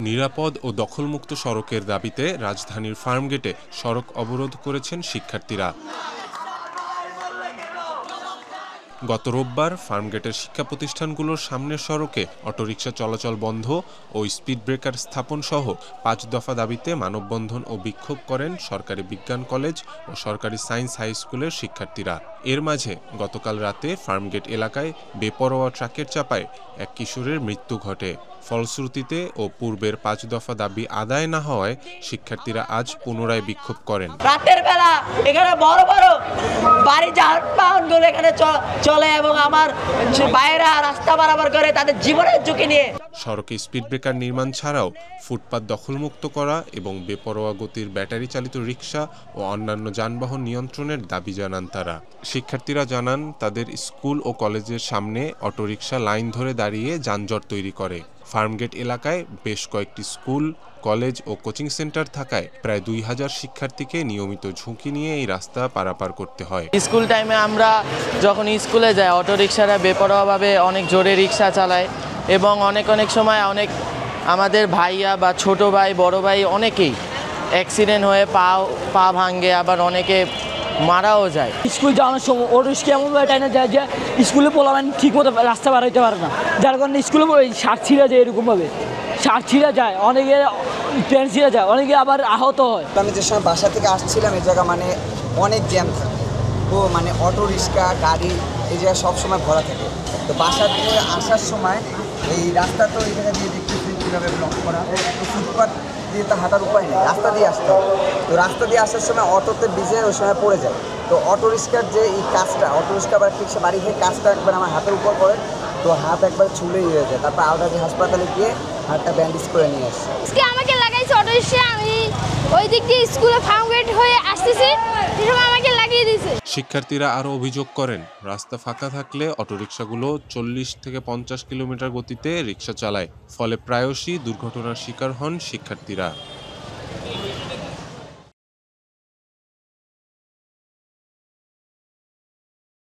নিরাপদ ও দখলমুক্ত সড়কের দাবিতে রাজধানীর ফার্মগেটে সড়ক অবরোধ করেছেন শিক্ষার্থীরা। গত রোববার ফার্মগেটের শিক্ষা প্রতিষ্ঠানগুলোর সামনের সড়কে অটোরিকশা চলাচল বন্ধ ও স্পিড ব্রেকার স্থাপন সহ ৫ দফা দাবিতে মানববন্ধন ও বিক্ষোভ করেন সরকারি বিজ্ঞান কলেজ ও সরকারি সায়েন্স হাই স্কুলের শিক্ষার্থীরা। এর মাঝে গতকাল রাতে ফার্মগেট এলাকায় বেপরোয়া ট্রাকের চাপায় এক কিশোরের মৃত্যু ঘটে। ফলশ্রুতিতে ও পূর্বের ৫ দফা দাবি আদায় না হওয়ায় শিক্ষার্থীরা আজ পুনরায় বিক্ষোভ করেন। রাতের বেলা এখানে বড় বড় বাড়ি যানবাহনগুলো এখানে চলে এবং আমার বাইরা রাস্তা বরাবর করে তাদের জীবনের ঝুঁকি নিয়ে। সড়কে স্পিড ব্রেকার নির্মাণ ছাড়াও ফুটপাত দখলমুক্ত করা এবং বেপরোয়া গতির ব্যাটারি চালিত রিকশা ও অন্যান্য যানবাহন নিয়ন্ত্রণের দাবি জানান তারা। শিক্ষার্থীরা জানান তাদের স্কুল ও কলেজের সামনে অটোরিকশা লাইন ধরে দাঁড়িয়ে যানজট তৈরি করে। ফার্মগেট এলাকায় বেশ কয়েকটি স্কুল, কলেজ ও কোচিং সেন্টার থাকায় প্রায় ২,০০০ শিক্ষার্থীকে নিয়মিত ঝুঁকি নিয়ে এই রাস্তা পারাপার করতে হয়। স্কুল টাইমে আমরা যখন স্কুলে যাই অটোরিকশারা বেপরোয়াভাবে অনেক জোরে রিক্সা চালায় এবং অনেক সময় আমাদের ভাইয়া বা ছোট ভাই বড় ভাই অনেকেই অ্যাক্সিডেন্ট হয়ে পা ভাঙে, আবার অনেকে মারাও যায়। স্কুল যাওয়ার সময় অটোরিক্সা এমনভাবে টাইনে যায় যে স্কুলে পোলাবেন ঠিক মতো রাস্তা বার হইতে পারে না, যার কারণে স্কুলে শার্ট ছিঁড়া যায়, এরকমভাবে শার্ট ছিঁড়া যায়, অনেকে প্যান্ট ছিঁড়া যায়, অনেকে আবার আহত হয়। আমি যে সময় বাসা থেকে আসছিলাম এই জায়গা মানে অনেক জ্যাম থাকে, তো মানে অটো রিক্সা গাড়ি এই জায়গায় সবসময় ভরা থাকে। তো বাসা থেকে আসার সময় এই রাস্তা তো এই জায়গা দিয়ে দেখতেছি কীভাবে ব্লক করা, তো ফুটপাথ দিয়ে তো হাঁটার উপায় নেই, রাস্তা দিয়ে আসতে হবে। তো রাস্তা দিয়ে আসার সময় অটোতে ভিজে ওই সময় পড়ে যায়। তো অটো রিক্সার যে এই কাজটা, অটো রিক্সা বা রিক্সা বাড়ি থেকে কাজটা একবার আমার হাতের উপর পড়ে, তো হাত একবার ছুলেই হয়ে যায়। তারপর আলাদা হাসপাতালে গিয়ে হাতটা ব্যান্ডেজ করে নিয়ে আসছে। আজকে আমাকে লাগাইছে অটো রিক্সা, আমি ওই দিক দিয়ে স্কুলে ফার্মগেট হয়ে আসতেছি, সেই সময় আমাকে লাগিয়ে দিয়েছে। শিক্ষার্থীরা আরও অভিযোগ করেন, রাস্তা ফাঁকা থাকলে অটোরিকশাগুলো ৪০ থেকে ৫০ কিলোমিটার গতিতে রিকশা চালায়, ফলে প্রায়শই দুর্ঘটনার শিকার হন শিক্ষার্থীরা।